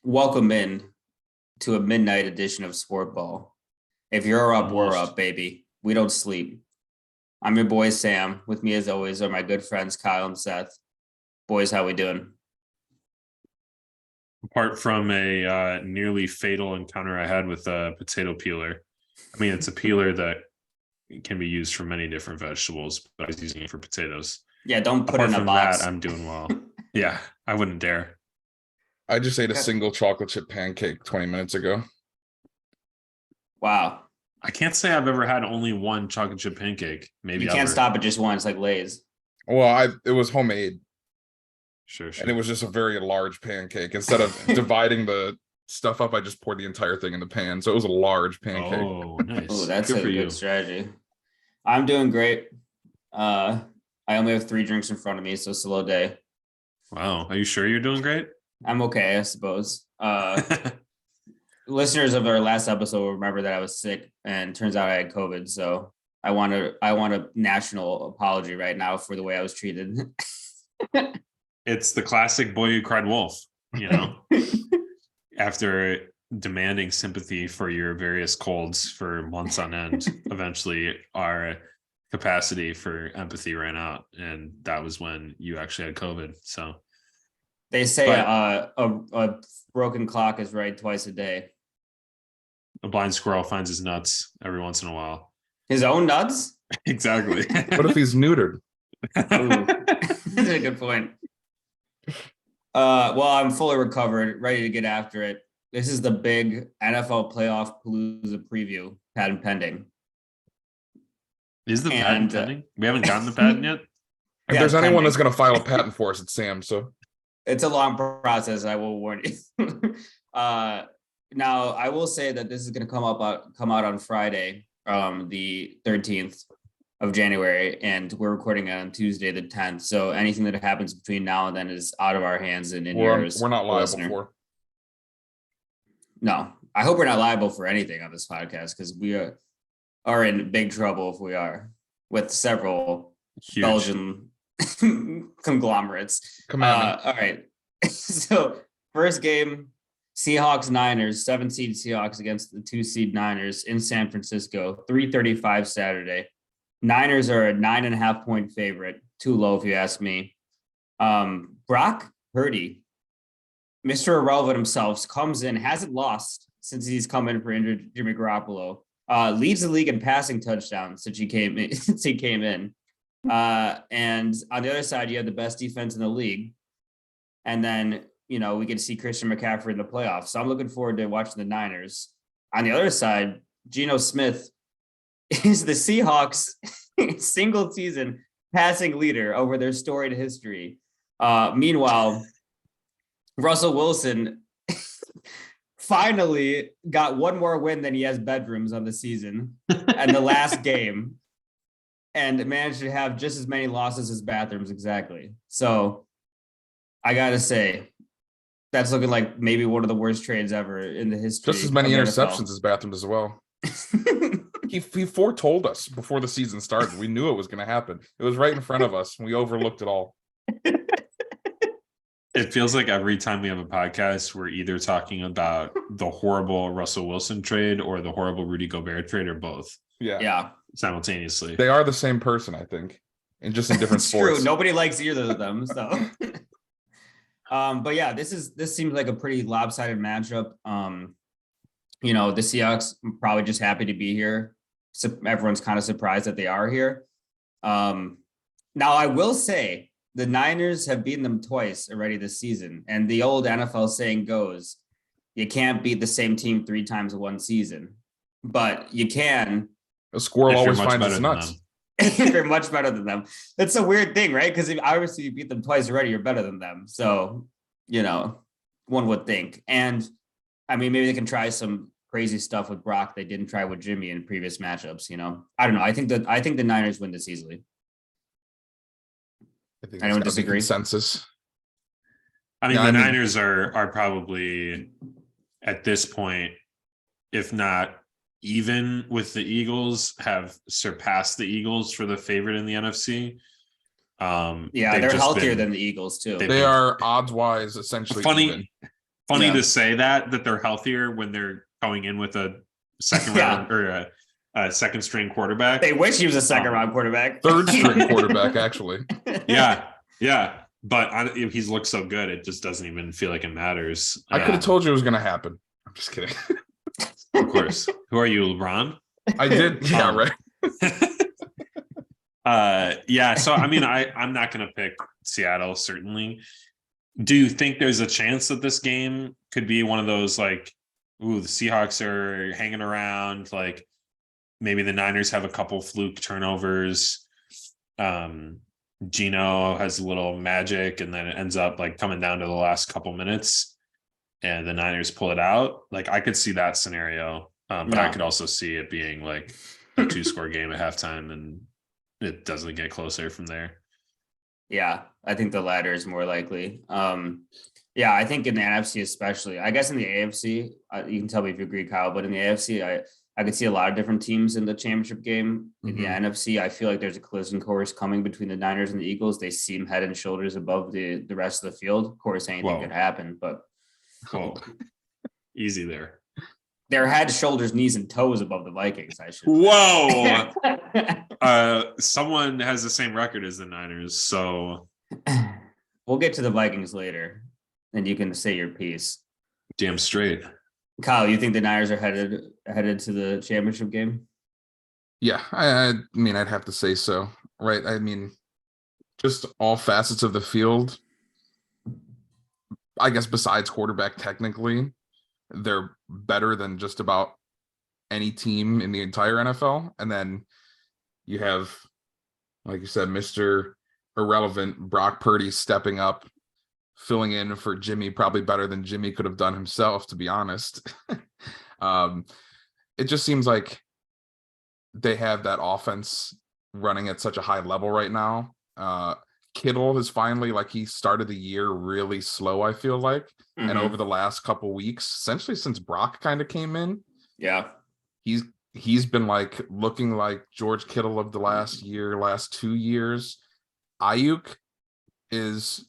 Welcome in to a midnight edition of Sportball. If you're up, we're up, baby. We don't sleep. I'm your boy, Sam. With me, as always, are my good friends, Kyle and Seth. Boys, how we doing? Apart from a nearly fatal encounter I had with a potato peeler. I mean, it's a peeler that can be used for many different vegetables, but I was using it for potatoes. Yeah, don't put it in a box. That, I'm doing well. Yeah, I wouldn't dare. I just ate a single chocolate chip pancake 20 minutes ago. Wow. I can't say I've ever had only one chocolate chip pancake. Maybe you can't stop at just one. It's like Lay's. Well, it was homemade. Sure. And it was just a very large pancake. Instead of dividing the stuff up, I just poured the entire thing in the pan. So it was a large pancake. Oh, nice. Oh, that's a good strategy. I'm doing great. I only have 3 drinks in front of me, so slow day. Wow. Are you sure you're doing great? I'm okay, I suppose. Listeners of our last episode will remember that I was sick, and turns out I had COVID. So I want a national apology right now for the way I was treated. It's the classic boy who cried wolf, you know, after demanding sympathy for your various colds for months on end. Eventually, our capacity for empathy ran out, and that was when you actually had COVID. So they say a broken clock is right twice a day. A blind squirrel finds his nuts every once in a while. His own nuts? Exactly. What if he's neutered? Ooh, that's a good point. Well, I'm fully recovered, ready to get after it. This is the big NFL playoff palooza preview, patent pending. Is the patent pending? We haven't gotten the patent yet? If there's anyone that's going to file a patent for us, it's Sam. So it's a long process, I will warn you. Now, I will say that this is going to come out on Friday, the 13th of January, and we're recording it on Tuesday, the 10th. So anything that happens between now and then is out of our hands and in yours. We're not liable for. No, I hope we're not liable for anything on this podcast, because we are in big trouble if we are, with several huge Belgian conglomerates. Come on. All right. So first game, Seahawks-Niners, 7-seed Seahawks against the 2-seed Niners in San Francisco, 3:35 Saturday. Niners are a 9.5-point favorite. Too low, if you ask me. Brock Purdy, Mr. Irrelevant himself, comes in, hasn't lost since he's come in for injured Jimmy Garoppolo. Leads the league in passing touchdowns since he came in. And on the other side, you have the best defense in the league. And then, we get to see Christian McCaffrey in the playoffs. So I'm looking forward to watching the Niners. On the other side, Geno Smith is the Seahawks single season passing leader over their storied history. Meanwhile, Russell Wilson finally got one more win than he has bedrooms on the season and the last game, and managed to have just as many losses as bathrooms exactly. So I got to say, that's looking like maybe one of the worst trades ever in the history. Just as many interceptions as bathrooms as well. He foretold us before the season started. We knew it was going to happen. It was right in front of us. We overlooked it all. It feels like every time we have a podcast, we're either talking about the horrible Russell Wilson trade or the horrible Rudy Gobert trade, or both. Yeah. Simultaneously. They are the same person, I think, and just in different sports. True. Nobody likes either of them. So, but yeah, this seems like a pretty lopsided matchup. The Seahawks probably just happy to be here. So everyone's kind of surprised that they are here. Now, I will say the Niners have beaten them twice already this season. And the old NFL saying goes, you can't beat the same team 3 times in one season, but you can. A squirrel always finds its nuts. You're much better than them. That's a weird thing, right? Because if obviously you beat them twice already, you're better than them. So, one would think. And I mean, maybe they can try some crazy stuff with Brock they didn't try with Jimmy in previous matchups. I don't know. I think the Niners win this easily. I don't disagree. Consensus. I mean, the Niners are probably at this point, if not even with the Eagles, have surpassed the Eagles for the favorite in the NFC. They're healthier than the Eagles too. They are odds-wise essentially funny funny to say that they're healthier when they're going in with a second round or a second string quarterback. They wish he was a second round quarterback. Third string quarterback, actually. Yeah. But he's looked so good, it just doesn't even feel like it matters. I could have told you it was going to happen. I'm just kidding. Of course. Who are you, LeBron? I did. Yeah, right. So I mean, I'm not going to pick Seattle, certainly. Do you think there's a chance that this game could be one of those like, ooh, the Seahawks are hanging around, like maybe the Niners have a couple fluke turnovers, Gino has a little magic, and then it ends up like coming down to the last couple minutes and the Niners pull it out? Like I could see that scenario, but I could also see it being like a 2-score game at halftime and it doesn't get closer from there. Yeah, I think the latter is more likely. I think in the NFC especially. I guess in the AFC, you can tell me if you agree, Kyle, but in the AFC, I could see a lot of different teams in the championship game. In the NFC, I feel like there's a collision course coming between the Niners and the Eagles. They seem head and shoulders above the rest of the field. Of course, anything could happen, but easy there. They're head, shoulders, knees, and toes above the Vikings, I should. Whoa! Someone has the same record as the Niners, so we'll get to the Vikings later, and you can say your piece. Damn straight. Kyle, you think the Niners are headed to the championship game? Yeah, I mean, I'd have to say so, right? I mean, just all facets of the field, I guess besides quarterback, technically, they're better than just about any team in the entire NFL. And then you have, like you said, Mr. Irrelevant Brock Purdy stepping up, filling in for Jimmy, probably better than Jimmy could have done himself, to be honest. It just seems like they have that offense running at such a high level right now. Kittle is finally, like, he started the year really slow, I feel like. Mm-hmm. And over the last couple weeks, essentially since Brock kind of came in, he's been like looking like George Kittle of the last 2 years. Ayuk is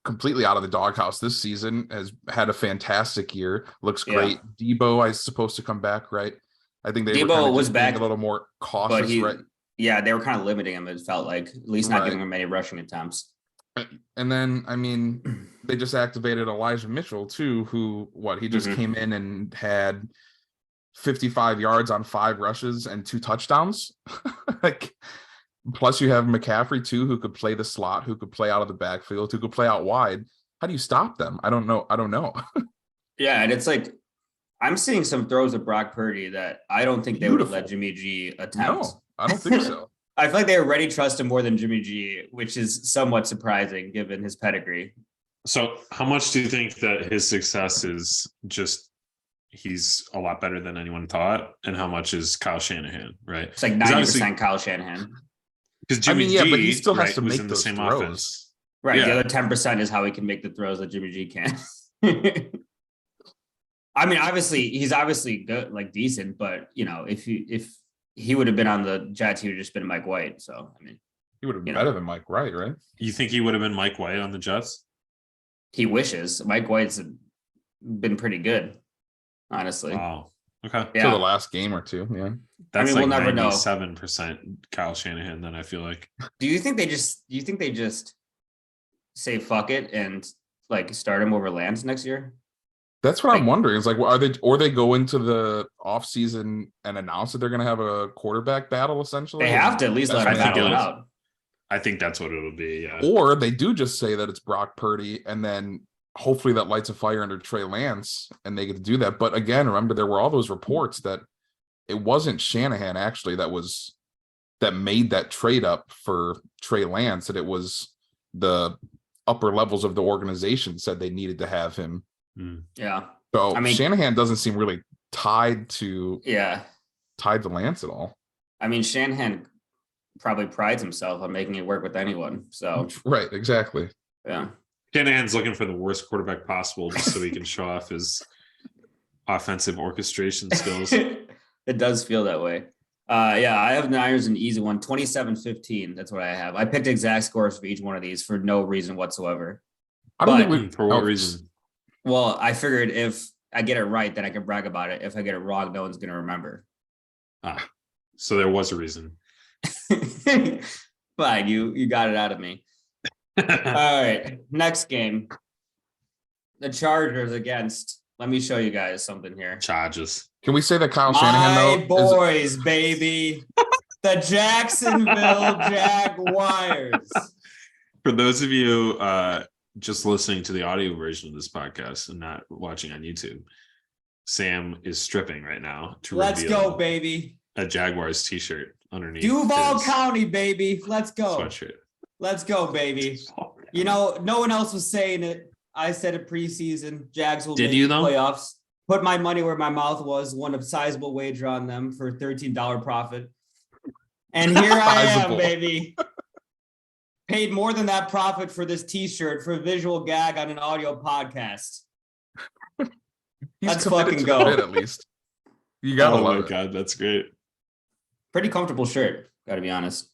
completely out of the doghouse this season, has had a fantastic year, looks great. Debo is supposed to come back, right? I think Debo was back a little more cautious, right? Yeah, they were kind of limiting him, it felt like, at least not giving him many rushing attempts. And then, I mean, they just activated Elijah Mitchell too, who he just came in and had 55 yards on 5 rushes and 2 touchdowns. Like, plus you have McCaffrey too, who could play the slot, who could play out of the backfield, who could play out wide. How do you stop them? I don't know. Yeah, and it's like, I'm seeing some throws of Brock Purdy that I don't think they would have let Jimmy G attempt. No, I don't think so. I feel like they already trust him more than Jimmy G, which is somewhat surprising given his pedigree. So how much do you think that his success is just he's a lot better than anyone thought, and how much is Kyle Shanahan, right? It's like 90% Kyle Shanahan. Because Jimmy G, but he still has to was make in those the same throws. offense. Right. Yeah. The other 10% is how he can make the throws that Jimmy G can. I mean, he's obviously good, like decent, but if he would have been on the Jets, he would have just been Mike White. So, I mean, he would have been better than Mike White, right? You think he would have been Mike White on the Jets? He wishes. Mike White's been pretty good, honestly. Wow. Okay. Yeah. So the last game or two. Yeah. That's we'll never know. 97% Kyle Shanahan, then I feel like. Do you think they just say fuck it and like start him over Lance next year? That's what I'm wondering. It's like, they go into the offseason and announce that they're going to have a quarterback battle, essentially? They have to at least let him battle it out. I think that's what it'll be, yeah. Or they do just say that it's Brock Purdy, and then hopefully that lights a fire under Trey Lance, and they get to do that. But again, remember, there were all those reports that it wasn't Shanahan, actually, that made that trade up for Trey Lance, that it was the upper levels of the organization said they needed to have him. Yeah. So Shanahan doesn't seem really tied to Lance at all. I mean, Shanahan probably prides himself on making it work with anyone. So right, exactly. Yeah. Shanahan's looking for the worst quarterback possible just so he can show off his offensive orchestration skills. It does feel that way. I have Niners an easy one, 27-15. That's what I have. I picked exact scores for each one of these for no reason whatsoever. For what reason? Well, I figured if I get it right, then I can brag about it. If I get it wrong, no one's going to remember. So there was a reason. Fine, you got it out of me. All right, next game. The Chargers against, let me show you guys something here. Charges. Can we say that Kyle Shanahan, My boys, baby. The Jacksonville Jaguars. For those of you just listening to the audio version of this podcast and not watching on YouTube, Sam is stripping right now to Let's reveal go, baby. a Jaguars t-shirt underneath. Duval his County, baby. Let's go. sweatshirt. Let's go, baby. You know, no one else was saying it. I said it preseason. Jags will Did make you, the though? playoffs. Put my money where my mouth was. Won a sizable wager on them for $13 profit. And here I am, Sizable. baby. Paid more than that profit for this T-shirt for a visual gag on an audio podcast. He's Let's committed fucking to go. the bit, at least. You gotta Oh my love it. god, that's great. Pretty comfortable shirt, gotta be honest.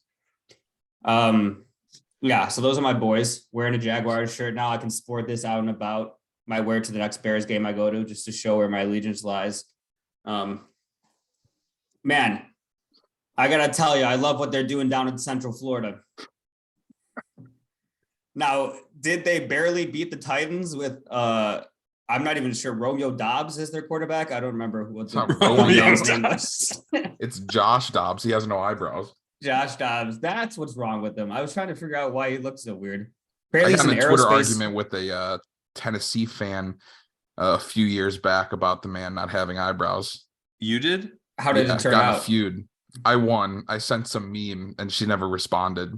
Yeah, so those are my boys wearing a Jaguars shirt. Now I can sport this out and about. Might wear it to the next Bears game I go to just to show where my allegiance lies. Man, I gotta tell you, I love what they're doing down in Central Florida. Now, did they barely beat the Titans with I'm not even sure, Romeo Dobbs is their quarterback? I don't remember what It's not the Romeo man's name was. It's Josh Dobbs. He has no eyebrows. Josh Dobbs. That's what's wrong with him. I was trying to figure out why he looks so weird. I Apparently got he's in an a Twitter aerospace. argument with a Tennessee fan a few years back about the man not having eyebrows. You did? How did it turn got in out? a feud. I won. I sent some meme and she never responded.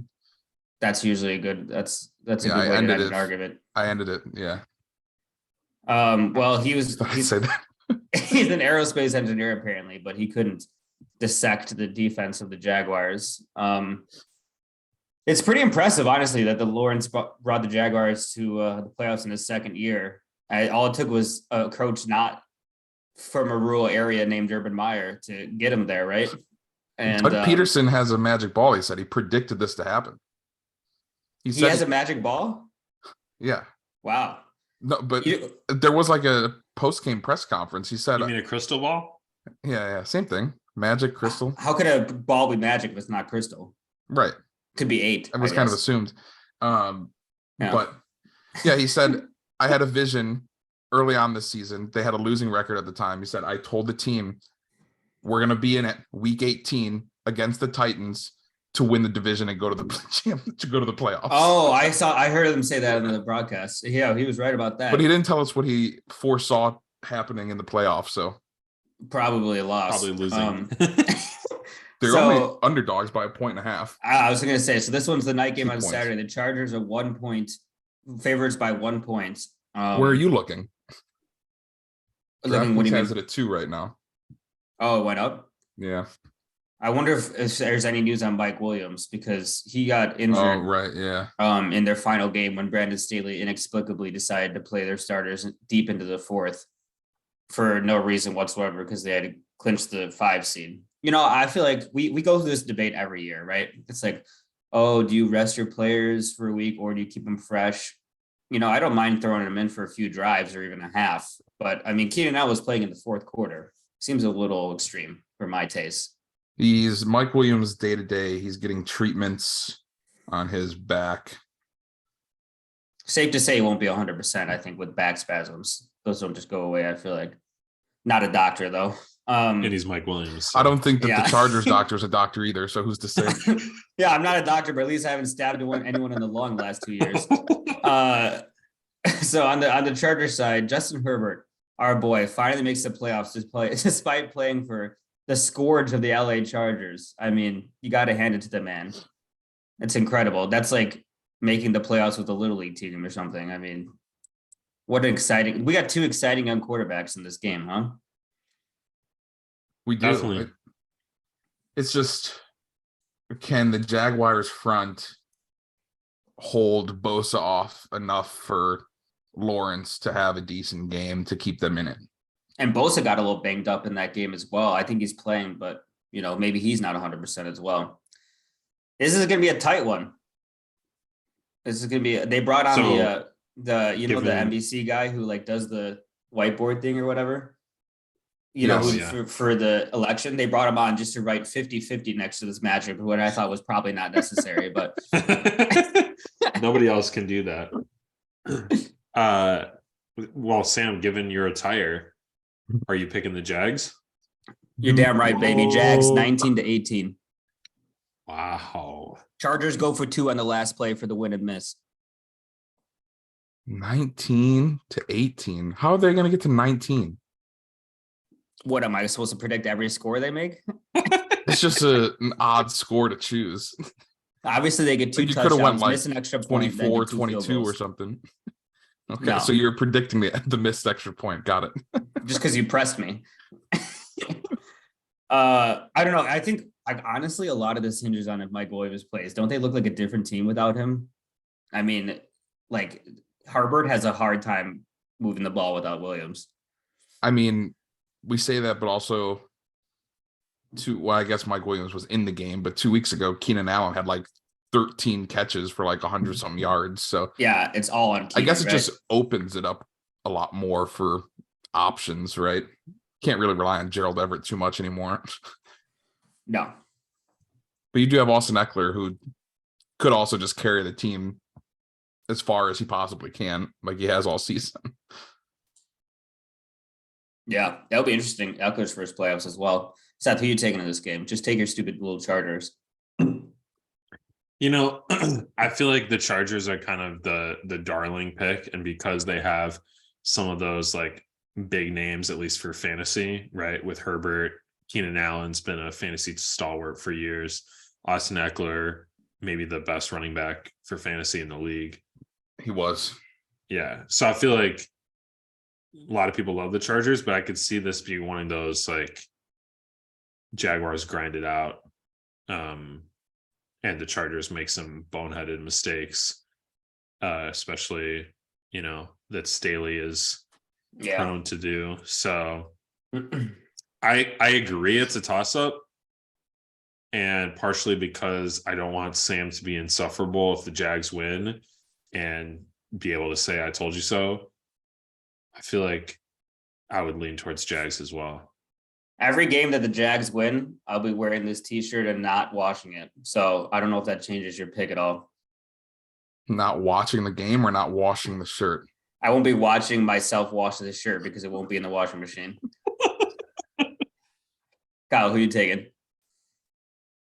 That's usually a good. That's a Yeah, good I way to ended end it. an argument. I ended it. Yeah. Well, I say that. he's an aerospace engineer apparently, but he couldn't dissect the defense of the Jaguars. It's pretty impressive, honestly, that the Lawrence brought the Jaguars to the playoffs in his second year. All it took was a coach not from a rural area named Urban Meyer to get him there, right? And Doug Peterson has a magic ball. He said he predicted this to happen. he said has a magic ball. yeah. Wow. No, but there was like a post-game press conference. He said, You mean a crystal ball? yeah, same thing. Magic crystal. How could a ball be magic if it's not crystal? Right. Could be 8. It was I kind of guess. assumed. Yeah. But yeah, he said, I had a vision early on this season. They had a losing record at the time. He said, I told the team, we're going to be in it week 18 against the Titans to win the division and go to the playoffs. Oh, I heard him say that in the broadcast. Yeah, he was right about that. But he didn't tell us what he foresaw happening in the playoffs. So Probably a loss. Probably losing. they're So- only underdogs by 1.5. I was going to say, so this one's the night game 2 on points. Saturday. The Chargers are 1 point favorites by 1 point. Where are you looking? Looking, what do you DraftKings has mean? it at 2 right now. Oh, it went up. Yeah. I wonder if there's any news on Mike Williams because he got Oh, injured right. Yeah. in their final game when Brandon Staley inexplicably decided to play their starters deep into the fourth for no reason whatsoever because they had to clinch the 5 seed. You know, I feel like we go through this debate every year, right? It's like, oh, do you rest your players for a week or do you keep them fresh? You know, I don't mind throwing them in for a few drives or even a half, but I mean, Keenan Allen was playing in the fourth quarter. Seems a little extreme for my taste. He's Mike Williams day to day. He's getting treatments on his back. Safe to say it won't be 100%, I think, with back spasms. Those don't just go away, I feel like. Not a doctor, though. And he's Mike Williams. I don't think that Yeah. the Chargers doctor's a doctor either. So who's to say? Yeah, I'm not a doctor, but at least I haven't stabbed anyone in the lung last 2 years. So on the Chargers side, Justin Herbert, our boy, finally makes the playoffs despite playing for the scourge of the LA Chargers. I mean, you got to hand it to the man. It's incredible. That's like making the playoffs with a little league team or something. I mean, what an exciting. We got 2 exciting young quarterbacks in this game, huh? We do. Definitely. It's just, can the Jaguars front hold Bosa off enough for Lawrence to have a decent game to keep them in it? And Bosa got a little banged up in that game as well. I think he's playing, but you know, maybe he's not 100% as well. This is going to be a tight one. This is going to be. They brought on The the Given- NBC guy who like does the whiteboard thing or whatever. Yes. For the election, they brought him on just to write 50-50 next to this matchup, what I thought was probably not necessary, but nobody else can do that. Well, Sam, given your attire, are you picking the Jags? you're damn right, baby. Jags No. 19-18. Wow. Chargers go for 2 on the last play for the win and miss. 19-18. How are they going to get to 19? What am I supposed to predict every score they make? It's just an odd score to choose. Obviously, they get 2 You could have touchdowns, went like miss an extra point, then 24, get 2 field 22 or goals. something. Okay, No. so you're predicting the missed extra point. Got it. Just because you pressed me. I don't know. I think honestly, a lot of this hinges on if Mike Williams plays. Don't they look like a different team without him? I mean, like Herbert has a hard time moving the ball without Williams. I mean, we say that, but also I guess Mike Williams was in the game, but 2 weeks ago, Keenan Allen had like 13 catches for like 100 something yards. So Yeah, it's all on Keenan, I guess it right? just opens it up a lot more for options, right? Can't really rely on Gerald Everett too much anymore. No. But you do have Austin Eckler, who could also just carry the team as far as he possibly can, like he has all season. Yeah, that'll be interesting. Eckler's first playoffs as well. Seth, who you taking in this game? Just take your stupid little Chargers. You know, I feel like the Chargers are kind of the darling pick, and because they have some of those like big names, at least for fantasy, right? With Herbert, Keenan Allen's been a fantasy stalwart for years. Austin Eckler, maybe the best running back for fantasy in the league. He was. Yeah. So I feel like a lot of people love the Chargers, but I could see this being one of those like Jaguars grind it out. And the Chargers make some boneheaded mistakes, especially, that Staley is prone to do. So I agree it's a toss-up. And partially because I don't want Sam to be insufferable if the Jags win and be able to say, I told you so. I feel like I would lean towards Jags as well. Every game that the Jags win, I'll be wearing this t-shirt and not washing it. So I don't know if that changes your pick at all. Not watching the game or not washing the shirt? I won't be watching myself wash the shirt because it won't be in the washing machine. Kyle, who you taking?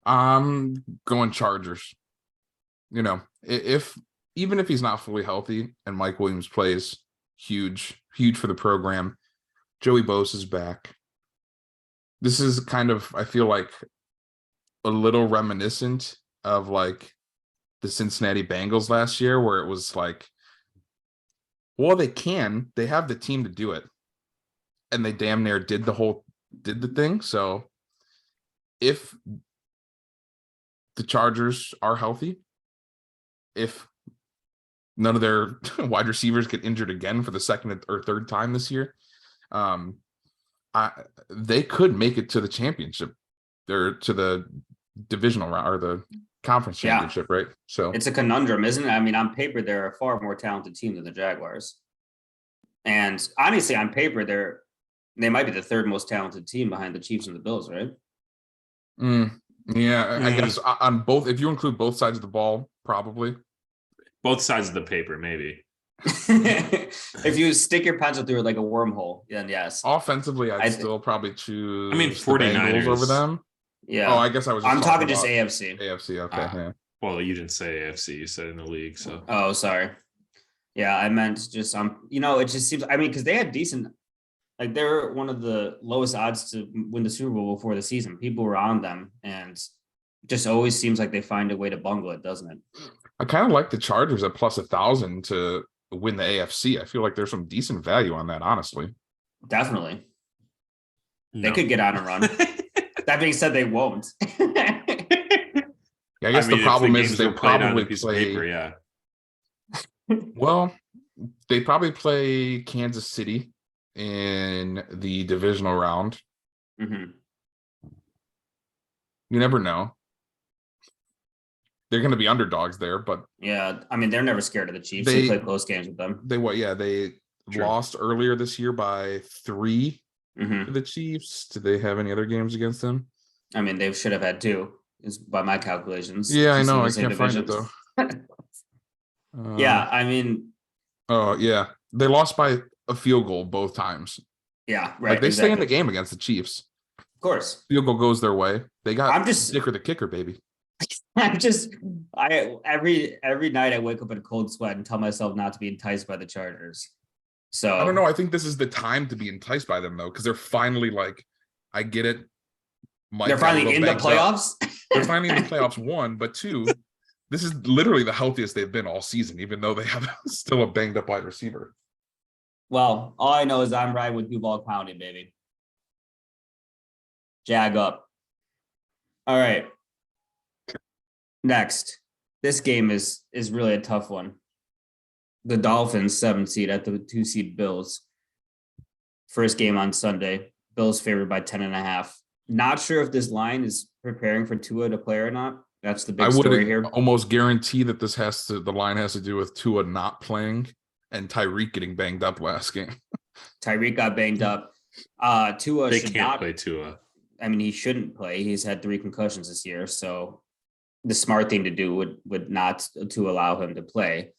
I'm going Chargers. Even if he's not fully healthy and Mike Williams plays, huge for the program. Joey Bosa is back. This is kind of, I feel like, a little reminiscent of like the Cincinnati Bengals last year, where it was like, well, they have the team to do it. And they damn near did the thing. So if the Chargers are healthy, if none of their wide receivers get injured again for the second or third time this year, they could make it to the championship or to the divisional round or the conference championship, right? So it's a conundrum, isn't it? I mean, on paper, they're a far more talented team than the Jaguars. And honestly, on paper, they might be the third most talented team behind the Chiefs and the Bills, right? Yeah, I guess on both, if you include both sides of the ball, probably. Both sides of the paper, maybe. If you stick your pencil through it like a wormhole, then yes. Offensively, I'd still probably choose. I mean, 49ers over them. Yeah. Oh, I guess I was. I'm talking just AFC. AFC, okay. Yeah. Well, you didn't say AFC; you said in the league. So. Oh, sorry. Yeah, I meant just it just seems. I mean, because they had decent. Like they're one of the lowest odds to win the Super Bowl before the season. People were on them, and just always seems like they find a way to bungle it, doesn't it? I kind of like the Chargers at plus 1,000 to win the AFC. I feel like there's some decent value on that, honestly. Definitely. No. They could get on a run. That being said, they won't. Yeah, I guess the problem is they probably play. Paper, yeah. Well, they probably play Kansas City in the divisional round. Mm-hmm. You never know. they're going to be underdogs there, but yeah, I mean, they're never scared of the Chiefs. They play close games with them. They lost earlier this year by 3 to the Chiefs. Did they have any other games against them? I mean, they should have had 2, is by my calculations. Yeah, I know. I can't find it though. Yeah, I mean. Oh yeah, they lost by a field goal both times. Yeah, right. Like they stay in the game against the Chiefs. Of course, field goal goes their way. They got Dicker the kicker, baby. Every night I wake up in a cold sweat and tell myself not to be enticed by the Chargers. So I don't know. I think this is the time to be enticed by them though, because they're finally like, I get it. They're finally in the playoffs. They're finally in the playoffs. 1, but 2, this is literally the healthiest they've been all season, even though they have still a banged up wide receiver. Well, all I know is I'm riding with Duval County, baby. Jag up. All right. Next, this game is really a tough one. The Dolphins 7 seed at the 2 seed Bills. First game on Sunday. Bills favored by 10.5. Not sure if this line is preparing for Tua to play or not. That's the big story here. I would almost guarantee that the line has to do with Tua not playing and Tyreek getting banged up last game. Tyreek got banged up. Tua they can't play Tua. I mean, he shouldn't play. He's had 3 concussions this year, so the smart thing to do would not to allow him to play.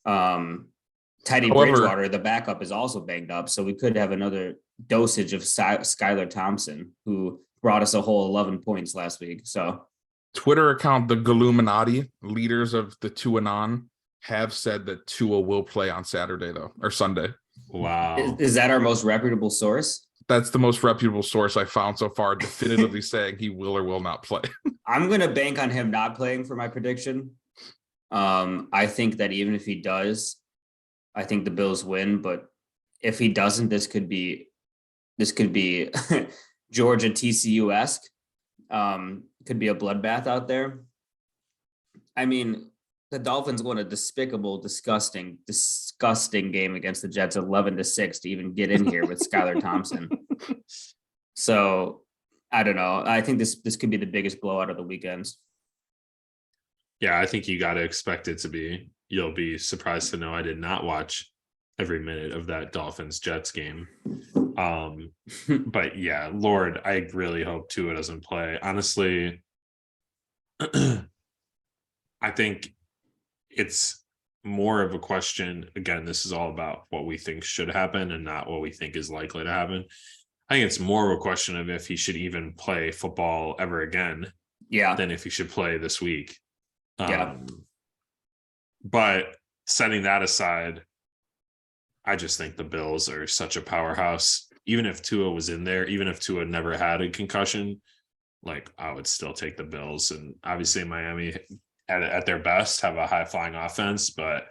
Teddy Bridgewater, the backup, is also banged up, so we could have another dosage of Skylar Thompson, who brought us a whole 11 points last week. So Twitter account, the Galluminati, leaders of the Tuanon, have said that Tua will play on Saturday though, or Sunday. Wow. Is that our most reputable source? That's the most reputable source I found so far, definitively saying he will or will not play. I'm going to bank on him not playing for my prediction. I think that even if he does, I think the Bills win. But if he doesn't, this could be Georgia TCU-esque. Could be a bloodbath out there. I mean, the Dolphins won a despicable, disgusting game against the Jets, 11-6, to even get in here with Skylar Thompson. So I don't know. I think this could be the biggest blowout of the weekends. Yeah, I think you got to expect it to be. You'll be surprised to know I did not watch every minute of that Dolphins Jets game. But yeah, Lord, I really hope Tua doesn't play. Honestly, I think it's more of a question. Again, this is all about what we think should happen and not what we think is likely to happen. I think it's more of a question of if he should even play football ever again. Yeah. Than if he should play this week. Yeah. But setting that aside, I just think the Bills are such a powerhouse. Even if Tua was in there, even if Tua never had a concussion, like I would still take the Bills. And obviously Miami at their best have a high flying offense, but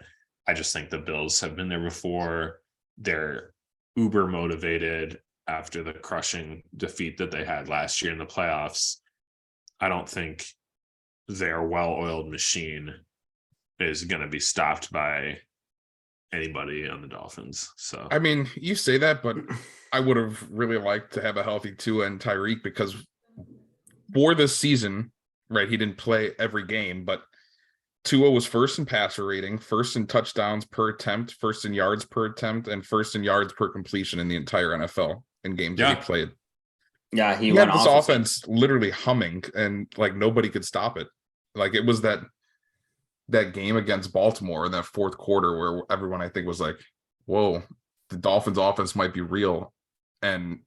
I just think the Bills have been there before. They're uber motivated after the crushing defeat that they had last year in the playoffs. I don't think their well-oiled machine is going to be stopped by anybody on the Dolphins. So I mean, you say that, but I would have really liked to have a healthy Tua and Tyreek, because for this season, right, he didn't play every game, but Tua was first in passer rating, first in touchdowns per attempt, first in yards per attempt, and first in yards per completion in the entire NFL in games that he played. Yeah, he had this offense literally humming, and like nobody could stop it. Like it was that game against Baltimore in that fourth quarter where everyone, I think, was like, whoa, the Dolphins offense might be real. And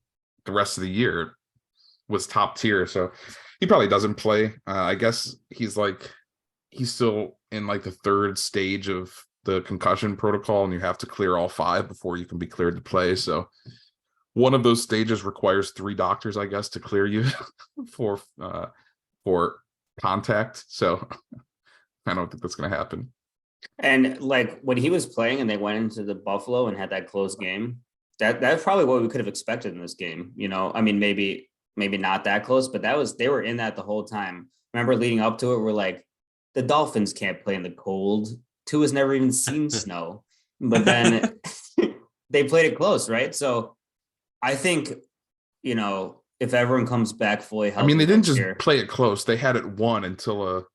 the rest of the year was top tier. So he probably doesn't play. I guess he's still in like the third stage of the concussion protocol, and you have to clear all 5 before you can be cleared to play. So one of those stages requires 3 doctors, I guess, to clear you for contact. So I don't think that's going to happen. And like when he was playing and they went into the Buffalo and had that close game, that's probably what we could have expected in this game. You know, I mean, maybe not that close, but they were in that the whole time. Remember leading up to it, we're like, the Dolphins can't play in the cold. Tua's never even seen snow, but then they played it close, right? So I think, you know, if everyone comes back fully healthy, I mean, they didn't just play it close. They had it won until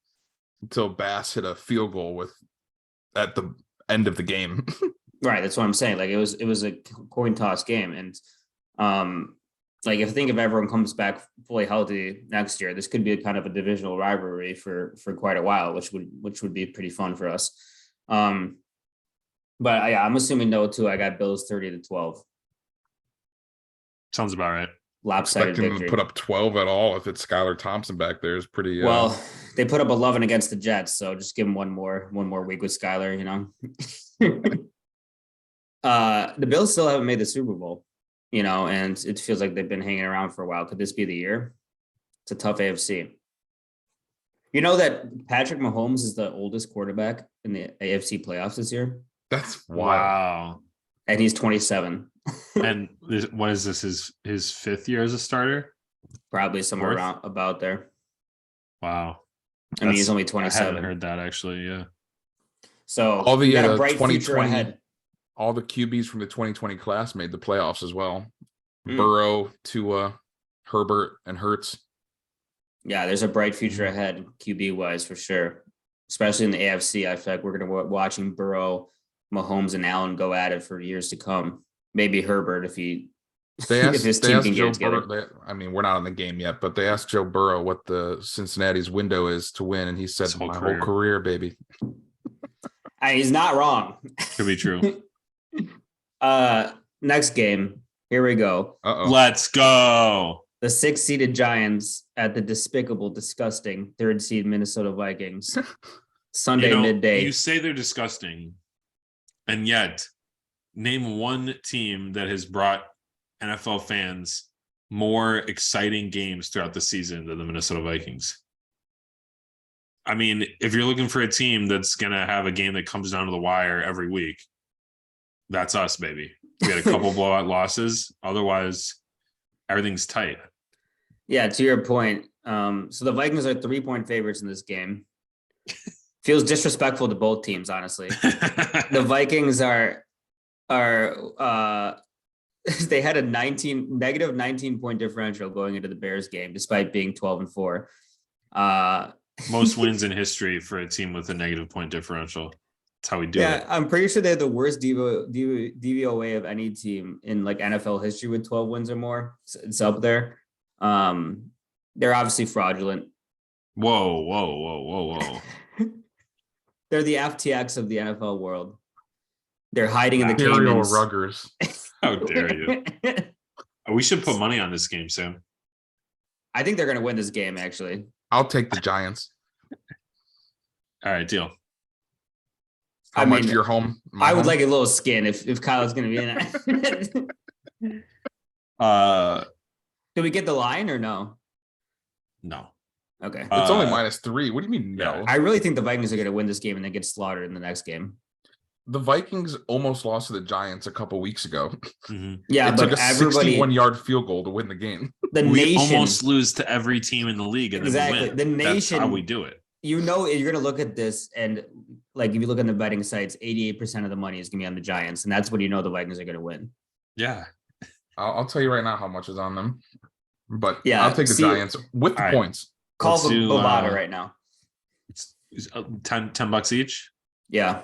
until Bass hit a field goal at the end of the game. Right, that's what I'm saying. Like it was a coin toss game, and like if everyone comes back fully healthy next year, this could be a kind of a divisional rivalry for quite a while, which would be pretty fun for us. But yeah, I'm assuming no too. I got Bills 30-12. Sounds about right. Lopsided Expecting victory. to put up 12 at all if it's Skylar Thompson back there is pretty. Well, they put up 11 against the Jets, so just give them one more week with Skylar. The Bills still haven't made the Super Bowl, and it feels like they've been hanging around for a while. Could this be the year? It's a tough AFC. You know that Patrick Mahomes is the oldest quarterback in the AFC playoffs this year? That's wild. Wow. And he's 27. And what is this? His fifth year as a starter? Probably somewhere Fourth? around about there. Wow. I mean, he's only 27. I haven't heard that actually. Yeah. So all the you got a bright future 2020 ahead. All the QBs from the 2020 class made the playoffs as well. Mm. Burrow, Tua, Herbert, and Hurts. Yeah, there's a bright future ahead, QB wise for sure. Especially in the AFC, I feel like we're going to be watching Burrow, Mahomes, and Allen go at it for years to come. Maybe Herbert if his team can get it together. We're not in the game yet, but they asked Joe Burrow what the Cincinnati's window is to win, and he said, "My whole career, baby." He's not wrong. Could be true. Next game. Here we go. Let's go. The 6-seeded Giants at the despicable, disgusting 3rd seed Minnesota Vikings. Sunday midday. You say they're disgusting, and yet name one team that has brought NFL fans more exciting games throughout the season than the Minnesota Vikings. I mean, if you're looking for a team that's going to have a game that comes down to the wire every week, that's us, baby. We had a couple blowout losses. Otherwise, everything's tight. Yeah, to your point. So the Vikings are 3-point favorites in this game. Feels disrespectful to both teams, honestly. The Vikings are they had a negative 19-point differential going into the Bears game, despite being 12-4. Most wins in history for a team with a negative point differential. That's how we do it. Yeah, I'm pretty sure they had the worst DVOA of any team in like NFL history with 12 wins or more. It's up there. They're obviously fraudulent. Whoa. They're the FTX of the NFL world. They're hiding in the Imperial Caymans. Ruggers. How dare you? We should put money on this game, Sam. I think they're going to win this game, actually. I'll take the Giants. All right, deal. How much your home? I would like a little skin if Kyle's going to be in it. Do we get the line or no? No. Okay. It's only -3. What do you mean no? Yeah. I really think the Vikings are going to win this game and then get slaughtered in the next game. The Vikings almost lost to the Giants a couple weeks ago. Mm-hmm. Yeah, it but took a everybody 61-yard field goal to win the game. The we nation almost lose to every team in the league and exactly. then we win. The nation. That's how we do it. You're going to look at this and like if you look on the betting sites, 88% of the money is going to be on the Giants, and that's when you know the Vikings are going to win. Yeah. I'll tell you right now how much is on them, but yeah, I'll take the Giants with the points. Call for Bovada right now. It's $10 each. Yeah.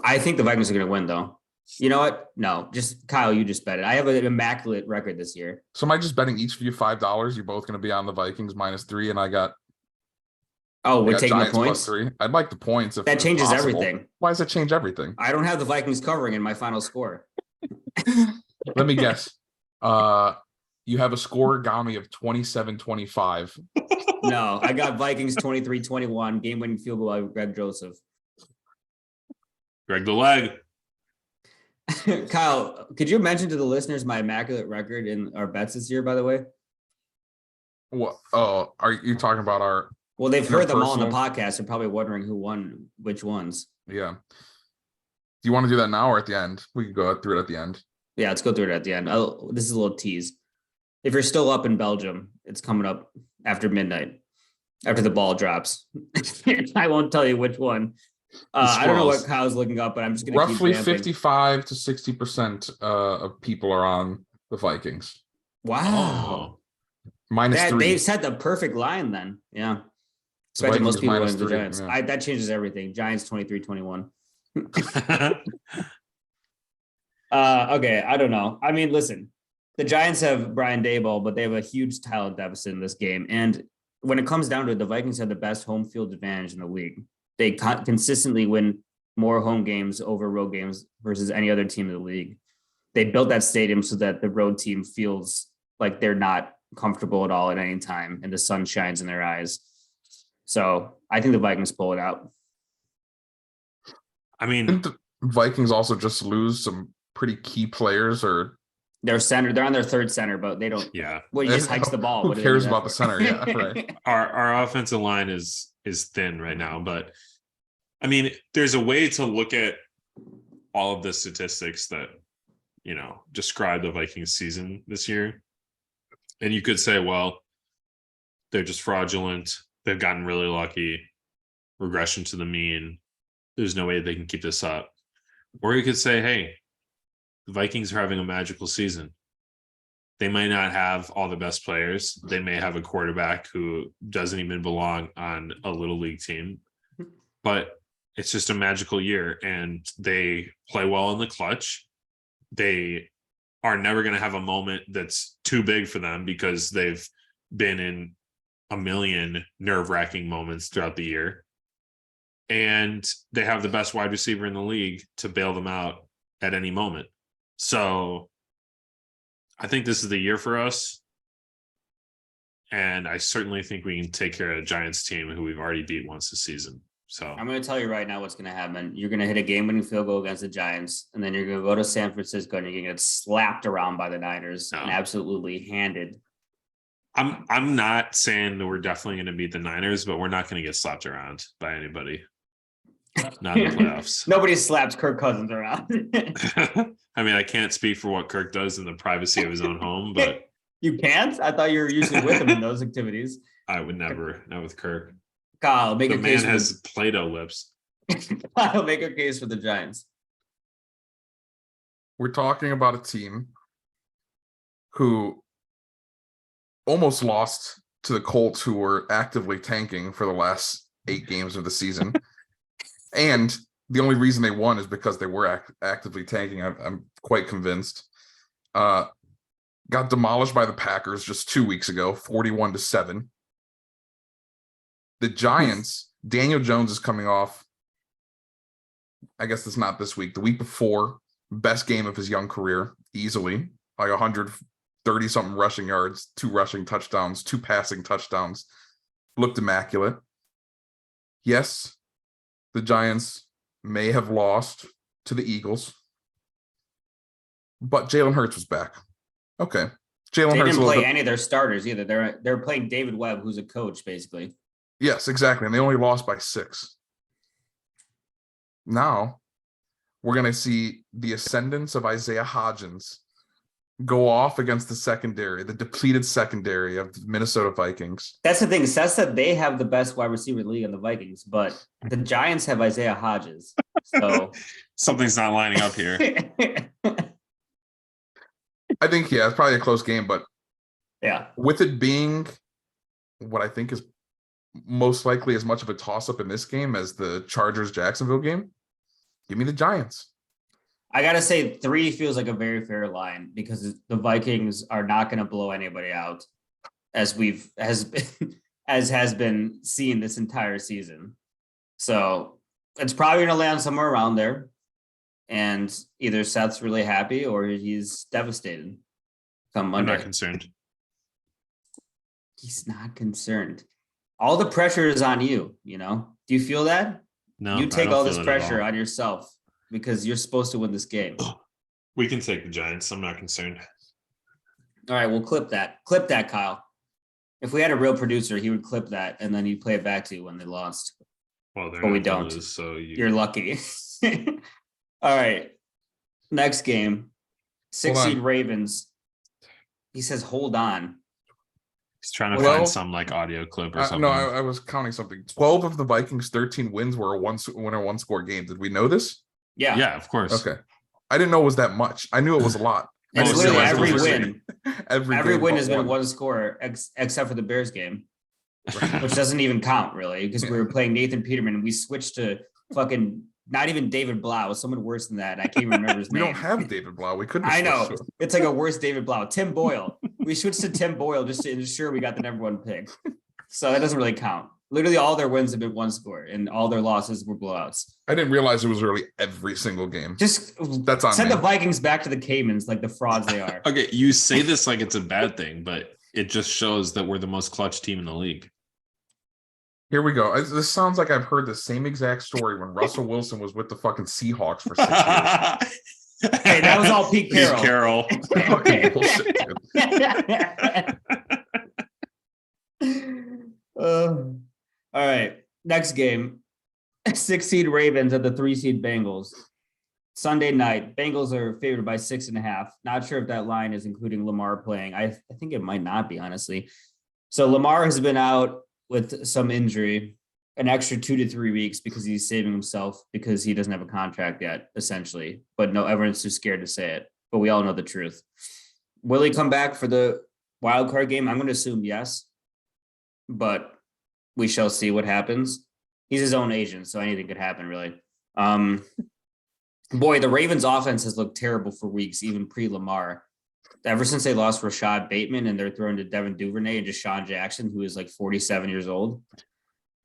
I think the Vikings are going to win, though. You know what? No, just Kyle, you just bet it. I have an immaculate record this year. So am I just betting each of you $5? You're both going to be on the Vikings -3, and I got. Oh, we're taking Giants the points. +3. I'd like the points. If that changes possible. everything. Why does it change everything? I don't have the Vikings covering in my final score. Let me guess. You have a scoregami of 27-25. No, I got Vikings 23-21, game-winning field goal by Greg Joseph. Greg the leg. Kyle, could you mention to the listeners my immaculate record in our bets this year, by the way? What? Oh, are you talking about our? Well, they've heard them all on the podcast. They're probably wondering who won which ones. Yeah. Do you want to do that now or at the end? We can go through it at the end. Yeah, let's go through it at the end. This is a little tease. If you're still up in Belgium, it's coming up after midnight, after the ball drops. I won't tell you which one. I don't know what Kyle's looking up, but I'm just going to roughly 55 to 60% of people are on the Vikings. Wow. -3. They set the perfect line then. Yeah. Expected most people minus win the 3, Giants. yeah. That changes everything. Giants 23-21. Okay, I don't know. I mean, listen, the Giants have Brian Daboll, but they have a huge talent deficit in this game. And when it comes down to it, the Vikings have the best home field advantage in the league. They consistently win more home games over road games versus any other team in the league. They built that stadium so that the road team feels like they're not comfortable at all at any time and the sun shines in their eyes. So I think the Vikings pull it out. I mean, Didn't the Vikings also just lose some pretty key players, or they're on their third center, but they don't. yeah. Well, he just hikes the ball. Who What do they cares do that about the for? center? Yeah, right. Our offensive line is thin right now, but I mean, there's a way to look at all of the statistics that, you know, describe the Vikings season this year. And you could say, well, they're just fraudulent. They've gotten really lucky. Regression to the mean. There's no way they can keep this up. Or you could say, hey, the Vikings are having a magical season. They might not have all the best players. They may have a quarterback who doesn't even belong on a little league team, but it's just a magical year and they play well in the clutch. They are never going to have a moment that's too big for them because they've been in a million nerve-wracking moments throughout the year. And they have the best wide receiver in the league to bail them out at any moment. So I think this is the year for us. And I certainly think we can take care of a Giants team who we've already beat once this season. So I'm going to tell you right now what's going to happen. You're going to hit a game-winning field goal against the Giants, and then you're going to go to San Francisco and you're going to get slapped around by the Niners and absolutely handed. I'm not saying that we're definitely going to beat the Niners, but we're not going to get slapped around by anybody. Not in the playoffs. Nobody slaps Kirk Cousins around. I mean, I can't speak for what Kirk does in the privacy of his own home, but you can't? I thought you were usually with him in those activities. I would never, not with Kirk. Kyle, make The a man case. has Play-Doh lips. Kyle, make a case for the Giants. we're talking about a team who almost lost to the Colts, who were actively tanking for the last 8 games of the season. And the only reason they won is because they were actively tanking. I'm quite convinced. Got demolished by the Packers just 2 weeks ago, 41-7. The Giants, Daniel Jones is coming off, I guess it's not this week, the week before, best game of his young career, easily, like 130-something rushing yards, 2 rushing touchdowns, 2 passing touchdowns. Looked immaculate. Yes, the Giants may have lost to the Eagles, but Jalen Hurts was back. Okay. Jalen They Hurts didn't play any of their starters either. They're playing David Webb, who's a coach, basically. Yes, exactly. And they only lost by 6. Now, we're going to see the ascendance of Isaiah Hodgins go off against the secondary, the depleted secondary of the Minnesota Vikings. That's the thing. Seth said they have the best wide receiver in the league in the Vikings, but the Giants have Isaiah Hodgins. So Something's not lining up here. I think, yeah, it's probably a close game, but yeah, with it being what I think is most likely as much of a toss-up in this game as the Chargers-Jacksonville game, give me the Giants. I got to say 3 feels like a very fair line because the Vikings are not going to blow anybody out as has been seen this entire season. So it's probably going to land somewhere around there. And either Seth's really happy or he's devastated come Monday. I'm not concerned. He's not concerned. All the pressure is on you, you know? Do you feel that? No, You I take don't all feel this it at pressure all. on yourself because you're supposed to win this game. All We can take the Giants. I'm not concerned. right, we'll clip that. Clip that, Kyle. If we had a real producer, he would clip that and then he'd play it back to you when they lost. Well, they're But we not gonna don't. lose, so You're lucky. All right. Next game. 6 Hold on. seed Ravens. He says, hold on. He's trying to Well, find some like audio clip or something. No, I was counting something. 12 of the Vikings' 13 wins were a one-score game. Did we know this? Yeah. Yeah, of course. Okay. I didn't know it was that much. I knew it was a lot. I It's didn't literally realize it every was win. every Every game win but has been one score except for the Bears game. which doesn't even count really because we were playing Nathan Peterman and we switched to fucking not even David Blau, someone worse than that. I can't even remember his We name. don't have David Blau. We couldn't. I know. It's like a worse David Blau. Tim Boyle. We switched to Tim Boyle just to ensure we got the number one pick. So that doesn't really count. Literally all their wins have been one score and all their losses were blowouts. I didn't realize it was really every single game. Just That's on send me. the Vikings back to the Caymans like the frauds they are. Okay, you say this like it's a bad thing, but it just shows that we're the most clutch team in the league. Here we go. This sounds like I've heard the same exact story when Russell Wilson was with the fucking Seahawks for 6 years. Hey, that was all Pete Carroll. Fucking bullshit, dude. All right. Next game. 6 seed Ravens at the 3 seed Bengals. Sunday night. Bengals are favored by 6.5. Not sure if that line is including Lamar playing. I think it might not be, honestly. So Lamar has been out with some injury, an extra 2 to 3 weeks because he's saving himself because he doesn't have a contract yet, essentially. But no, everyone's too scared to say it. But we all know the truth. Will he come back for the wild card game? I'm going to assume yes. But we shall see what happens. He's his own agent, so anything could happen, really. Boy, the Ravens offense has looked terrible for weeks, even pre-Lamar. Ever since they lost Rashad Bateman and they're throwing to Devin Duvernay and Deshaun Jackson, who is like 47 years old,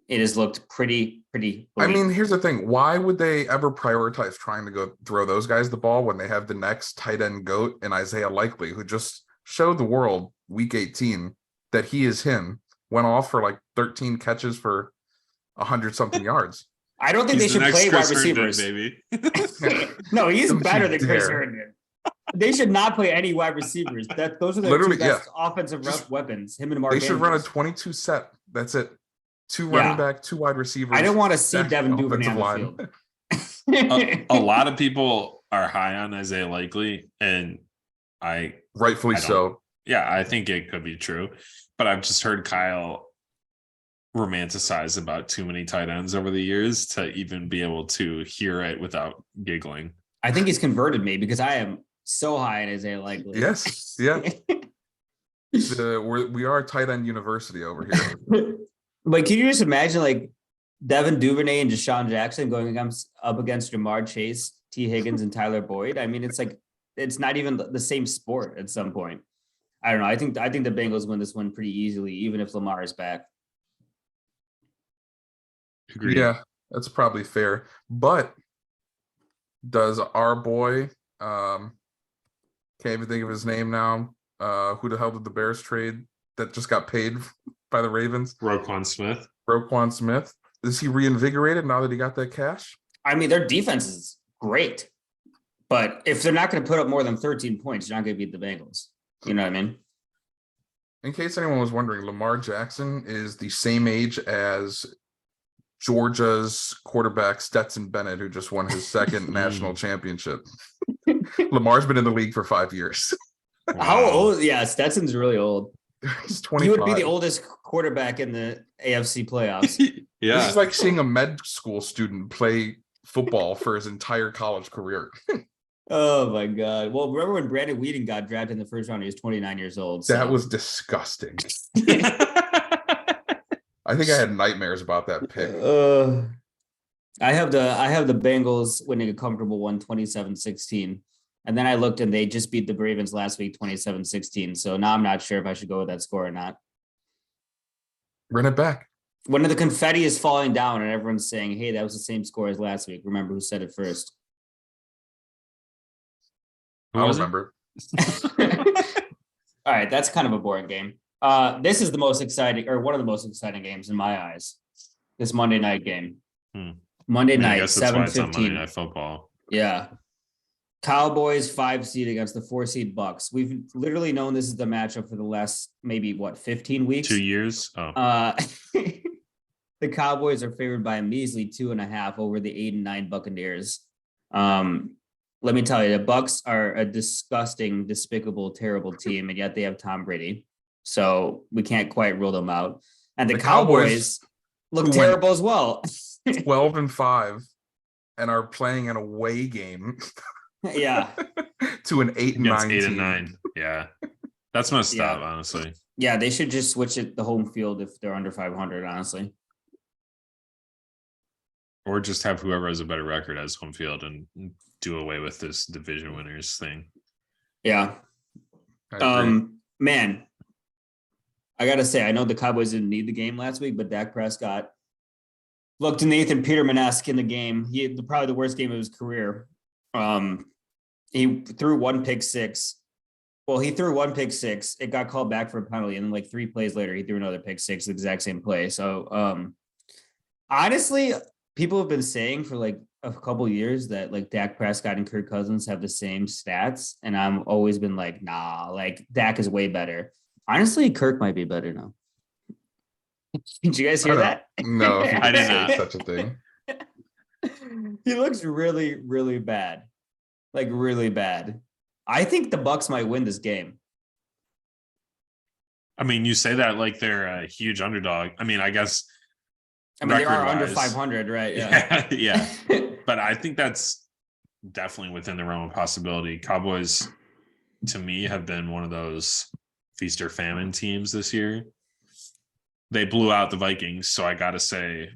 it has looked pretty bleak. I mean, here's the thing. Why would they ever prioritize trying to go throw those guys the ball when they have the next tight end GOAT and Isaiah Likely, who just showed the world week 18 that he is him, went off for like 13 catches for 100-something yards. I don't think they should play wide receivers. Baby. No, he's Don't better you than Chris dare. Herndon. They should not play any wide receivers. Those are their Literally, two best offensive weapons. Him and Mark They should run a Andrews. 22 set. That's it. 2 running back, 2 wide receivers. I don't want to see Stacked Devin Duvernay on offensive the line. field. A lot of people are high on Isaiah Likely, and Rightfully so. Yeah, I think it could be true. But I've just heard Kyle romanticize about too many tight ends over the years to even be able to hear it without giggling. I think he's converted me because I am so high in Isaiah Likely. Yes. Yeah. We are tight end university over here. But can you just imagine like Devin Duvernay and Deshaun Jackson going up against Jamar Chase, T. Higgins, and Tyler Boyd? I mean, it's like it's not even the same sport at some point. I don't know. I think the Bengals win this one pretty easily, even if Lamar is back. Agreed. Yeah, that's probably fair. But does our boy, can't even think of his name now, who the hell did the Bears trade that just got paid by the Ravens? Roquan Smith. Roquan Smith. Is he reinvigorated now that he got that cash? I mean, their defense is great, but if they're not going to put up more than 13 points, you're not going to beat the Bengals. You know what I mean? In case anyone was wondering, Lamar Jackson is the same age as Georgia's quarterback Stetson Bennett, who just won his second national championship. Lamar's been in the league for 5 years. Wow. How old? Yeah, Stetson's really old. He's 25. He would be the oldest quarterback in the AFC playoffs. Yeah. This is like seeing a med school student play football for his entire college career. Oh my God. Well, remember when Brandon Whedon got drafted in the first round, he was 29 years old. That was disgusting. I think I had nightmares about that pick. I have the Bengals winning a comfortable one, 27-16. And then I looked and they just beat the Ravens last week, 27-16. So now I'm not sure if I should go with that score or not. Run it back. When the confetti is falling down and everyone's saying, hey, that was the same score as last week. Remember who said it first. I'll remember. All right, that's kind of a boring game. This is the most exciting, or one of the most exciting games in my eyes. This Monday night game. Monday night, 7:15. Monday Night Football. Yeah. Cowboys 5 seed against the 4 seed Bucks. We've literally known this is the matchup for the last maybe 15 weeks. 2 years. The Cowboys are favored by a measly 2.5 over the 8-9 Buccaneers. Let me tell you, the Bucks are a disgusting, despicable, terrible team, and yet they have Tom Brady. So we can't quite rule them out. And the Cowboys look terrible as well. 12-5 and are playing an away game. Yeah. To an 8-9 8 team. and 9. Yeah. That's messed up, honestly. Yeah, they should just switch it the home field if they're under 500, honestly. Or just have whoever has a better record as home field and do away with this division winners thing. Yeah. I agree. Man, I got to say, I know the Cowboys didn't need the game last week, but Dak Prescott looked Nathan Peterman-esque in the game. He had probably the worst game of his career. He threw one pick six. Well, he threw one pick six. It got called back for a penalty. And then like 3 plays later, he threw another pick six, the exact same play. So honestly, people have been saying for like a couple years that like Dak Prescott and Kirk Cousins have the same stats. And I've always been like, nah, like Dak is way better. Honestly, Kirk might be better now. Did you guys hear that? No, I did not. Such a thing. He looks really, really bad. Like really bad. I think the Bucs might win this game. I mean, you say that like they're a huge underdog. I mean, I guess. I mean, they are under record-wise, 500, right? Yeah. Yeah. But I think that's definitely within the realm of possibility. Cowboys, to me, have been one of those feast or famine teams this year. They blew out the Vikings, so I got to say,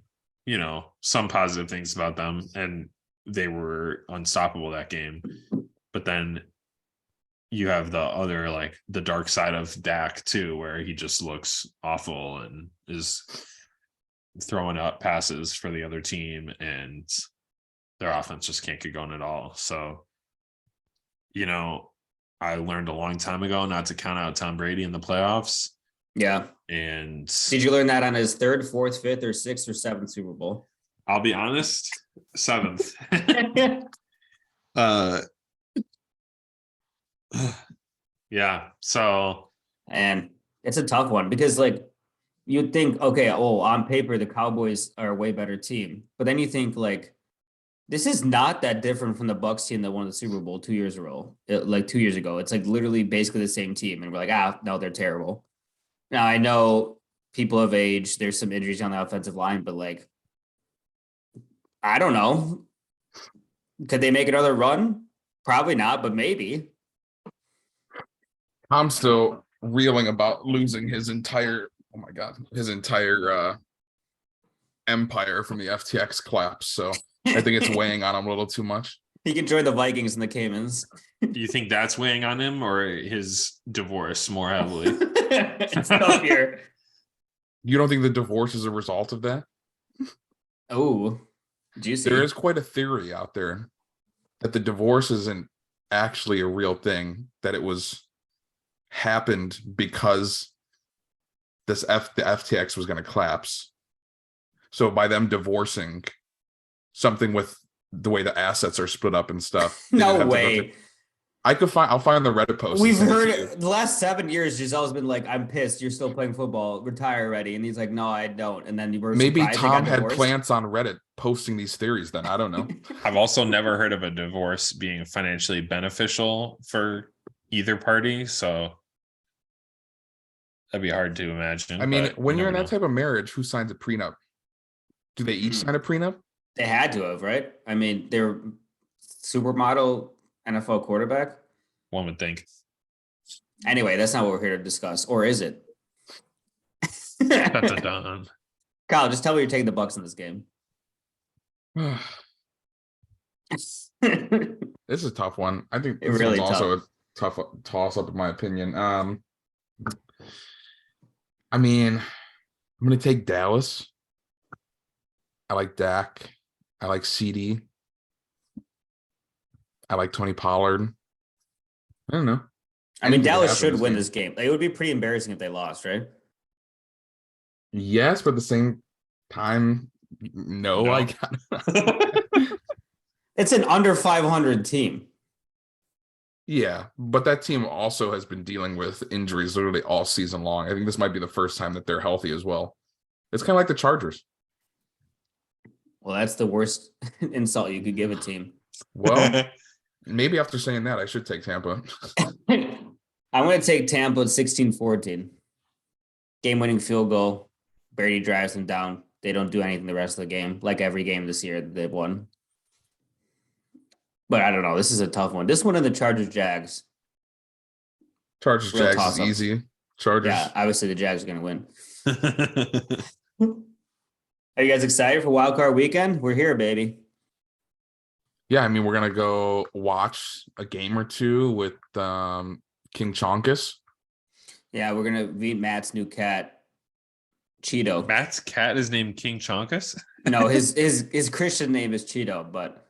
you know, some positive things about them, and they were unstoppable that game. But then you have the other, like the dark side of Dak too, where he just looks awful and is throwing up passes for the other team, and their offense just can't get going at all. So, you know, I learned a long time ago not to count out Tom Brady in the playoffs. Yeah. And did you learn that on his 3rd, 4th, 5th, or 6th or 7th Super Bowl? I'll be honest, 7th. Yeah. So, and it's a tough one because like you'd think, okay, on paper, the Cowboys are a way better team. But then you think like, this is not that different from the Bucs team that won the Super Bowl 2 years ago. 2 years ago. It's like literally basically the same team. And we're like, no, they're terrible. Now I know people have aged. There's some injuries on the offensive line, but like, I don't know. Could they make another run? Probably not, but maybe. I'm still reeling about losing his entire empire from the FTX collapse. So I think it's weighing on him a little too much. He can join the Vikings and the Caymans. do you think that's weighing on him or his divorce more heavily? It's tough here. You don't think the divorce is a result of that? Oh, juicy. There is quite a theory out there that the divorce isn't actually a real thing, that it was happened because the FTX was going to collapse. So by them divorcing, something with the way the assets are split up and stuff. No way. I'll find the Reddit post. We've heard the last 7 years, Giselle's been like, I'm pissed. You're still playing football. Retire already. And he's like, no, I don't. And then you were maybe Tom had plants on Reddit posting these theories then. I don't know. I've also never heard of a divorce being financially beneficial for either party. So that'd be hard to imagine. I mean, when you're in that know. type of marriage, who signs a prenup? Do they each sign a prenup? They had to have, right? I mean, they're supermodel NFL quarterback. One would think. Anyway, that's not what we're here to discuss. Or is it? Dun. Kyle, just tell me you're taking the Bucs in this game. This is a tough one. I think It's this really one's also a tough toss up in my opinion. I mean, I'm gonna take Dallas. I like Dak. I like CD. I like Tony Pollard. I don't know. I mean, Dallas should win this game. It would be pretty embarrassing if they lost, right? Yes, but at the same time, no. It's an under 500 team. Yeah, but that team also has been dealing with injuries literally all season long. I think this might be the first time that they're healthy as well. It's kind of like the Chargers. Well, that's the worst insult you could give a team. Well, maybe after saying that, I should take Tampa. I'm going to take Tampa at 16-14. Game-winning field goal. Brady drives them down. They don't do anything the rest of the game, like every game this year they've won. But I don't know. This is a tough one. This one and the Chargers-Jags. Chargers-Jags is easy. Chargers. Yeah, obviously the Jags are going to win. Are you guys excited for Wild Card Weekend? We're here, baby. Yeah, I mean, we're gonna go watch a game or two with King Chonkus. Yeah, we're gonna meet Matt's new cat, Cheeto. Matt's cat is named King Chonkus? No, his Christian name is Cheeto, but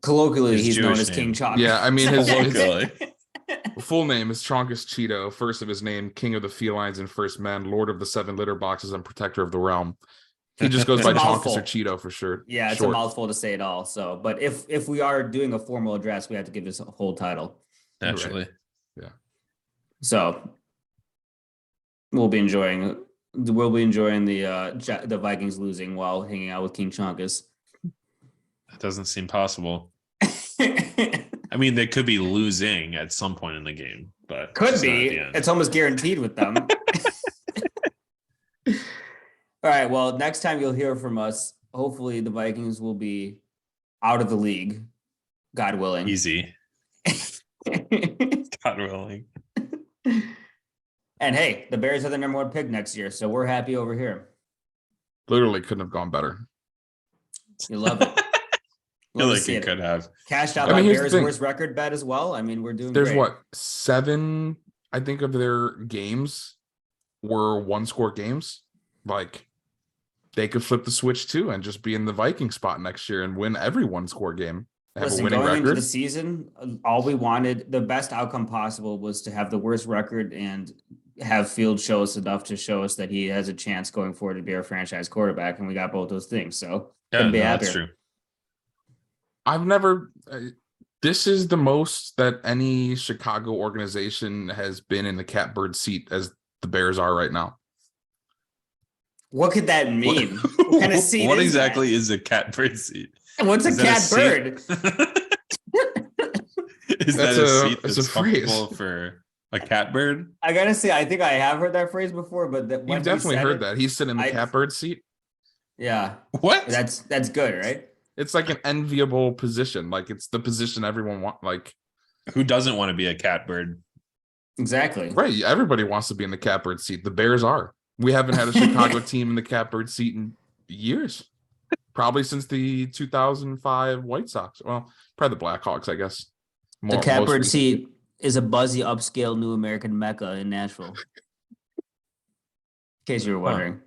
colloquially His he's known Jewish as King name. Chonkus. Yeah, I mean his Colloquially. full name is Chonkus Cheeto, first of his name, King of the Felines and First Men, Lord of the Seven Litter Boxes, and Protector of the Realm. He just goes It's a by Chonkus mouthful. or Cheeto for sure. Yeah, it's a mouthful to say it all. So, but if we are doing a formal address, we have to give this a whole title. Naturally. So we'll be enjoying the Vikings losing while hanging out with King Chonkus. That doesn't seem possible. I mean, they could be losing at some point in the game, but Could just not at be. the end. It's almost guaranteed with them. All right. Well, next time you'll hear from us, hopefully the Vikings will be out of the league, God willing. Easy. God willing. And hey, the Bears are the number one pick next year, so we're happy over here. Literally couldn't have gone better. You love it. I feel like you could have. Cashed out I mean, on here's the Bears' thing. worst record bet as well. I mean, we're doing There's great. what, 7, I think, of their games were 1-score games. Like, they could flip the switch too and just be in the Viking spot next year and win every 1-score game. Have Listen, a winning going into record. the season, all we wanted, the best outcome possible was to have the worst record and have Field show us enough to show us that he has a chance going forward to be our franchise quarterback. And we got both those things. So Yeah, couldn't be that's happier. true. I've never. This is the most that any Chicago organization has been in the catbird seat as the Bears are right now. What could that mean? What kind of seat What is exactly is a catbird seat? that? What's a Is that cat seat? bird? Is That's that a a- seat it's that's a phrase. comfortable for a catbird? I gotta say, I think I have heard that phrase before, but when You've he definitely said heard it, that. He's sitting in the I- catbird seat. Yeah, What? that's good, right? It's like an enviable position. Like, it's the position everyone wants. Like, Who doesn't want to be a catbird? Exactly. right, everybody wants to be in the catbird seat. The Bears are. We haven't had a Chicago team in the catbird seat in years. Probably since the 2005 White Sox. Well, probably the Blackhawks, I guess. The catbird seat is a buzzy, upscale new American mecca in Nashville. In case you were wondering.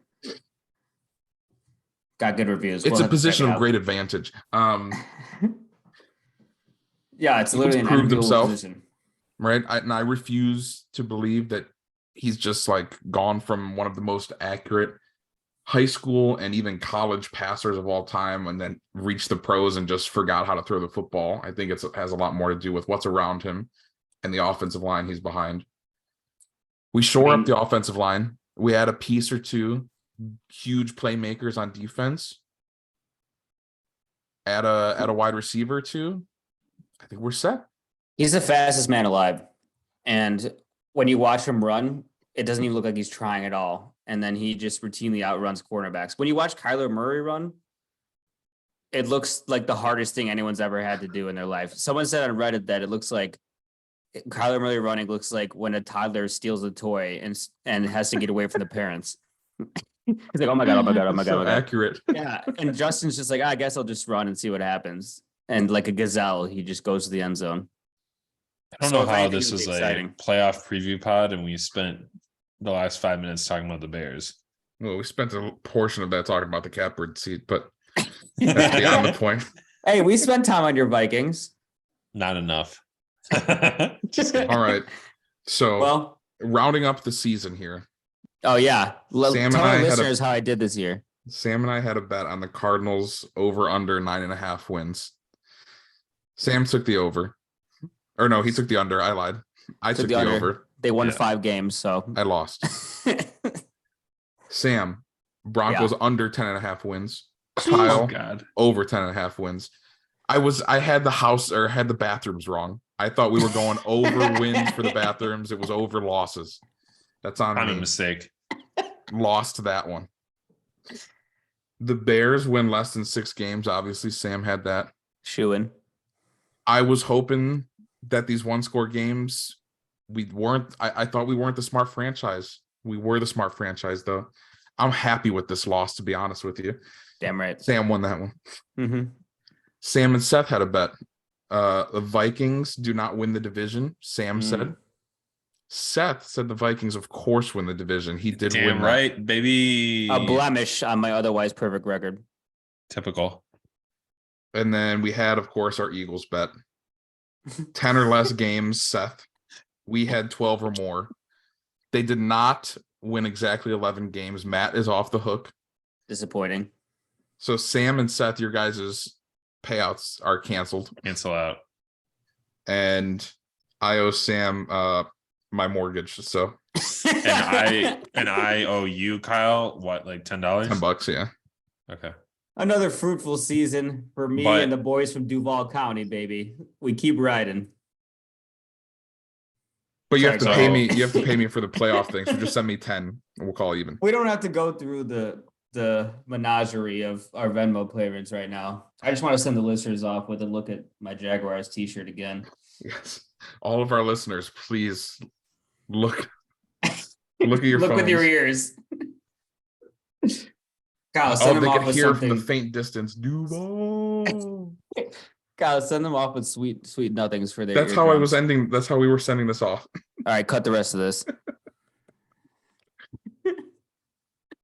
Got good reviews. It's We'll a have to check position it of out. great advantage. Yeah, it's He literally can an prove enviable himself. position. Right? And I refuse to believe that he's just like gone from one of the most accurate high school and even college passers of all time and then reached the pros and just forgot how to throw the football. I think it has a lot more to do with what's around him and the offensive line he's behind. We shore up the offensive line. We add a piece or two, huge playmakers on defense. Add a wide receiver or two. I think we're set. He's the fastest man alive. And when you watch him run, it doesn't even look like he's trying at all. And then he just routinely outruns cornerbacks. When you watch Kyler Murray run, it looks like the hardest thing anyone's ever had to do in their life. Someone said on Reddit that it looks like Kyler Murray running looks like when a toddler steals a toy and has to get away from the parents. He's like, oh my God, oh my God, oh my God. So oh my God. accurate. Yeah. And Justin's just like, I guess I'll just run and see what happens. And like a gazelle, he just goes to the end zone. I don't So know if how anything, this it'll be was a exciting. playoff preview pod and we spent the last 5 minutes talking about the Bears. Well, we spent a portion of that talking about the catbird seat, but that's beyond the point. Hey, we spent time on your Vikings. Not enough. Just kidding. All right. So Well, rounding up the season here, oh yeah. Sam Tell and I our had a- listeners how I did this year. Sam and I had a bet on the Cardinals over under 9.5 wins. Sam took the over. Or no, he took the under. I lied. I took the under. over. They won Yeah. 5 games, so I lost. Sam, Broncos under 10.5 wins. Oh Kyle, God. over 10.5 wins. I had the house or had the bathrooms wrong. I thought we were going over wins for the bathrooms. It was over losses. That's on Common me. mistake. Lost that one. The Bears win less than 6 games. Obviously, Sam had that. shooing. I was hoping that these 1-score games we weren't. I thought we weren't the smart franchise. We were the smart franchise, though. I'm happy with this loss, to be honest with you. Damn right. Sam won that one. Mm-hmm. Sam and Seth had a bet. The Vikings do not win the division, Sam said. Seth said the Vikings, of course, win the division. He did Damn win right, that. baby. A blemish on my otherwise perfect record. Typical. And then we had, of course, our Eagles bet. 10 or less games, Seth. We had 12 or more. They did not win exactly 11 games. Matt is off the hook. Disappointing. So Sam and Seth, your guys' payouts are canceled. Cancel out. And I owe Sam my mortgage. So And I owe you, Kyle, what, like $10? $10, yeah. Okay. Another fruitful season for me But- and the boys from Duval County, baby. We keep riding. But you have to So- pay me. You have to pay me for the playoff thing. So just send me 10, and we'll call even. We don't have to go through the menagerie of our Venmo payments right now. I just want to send the listeners off with a look at my Jaguars t-shirt again. Yes, all of our listeners, please look at your Look phones. with your ears. Kyle, Oh, send them they off can with hear from the something. faint distance. Duval. Kyle, send them off with sweet nothings for their That's how I was eardrums. ending. That's how we were sending this off. All right, cut the rest of this.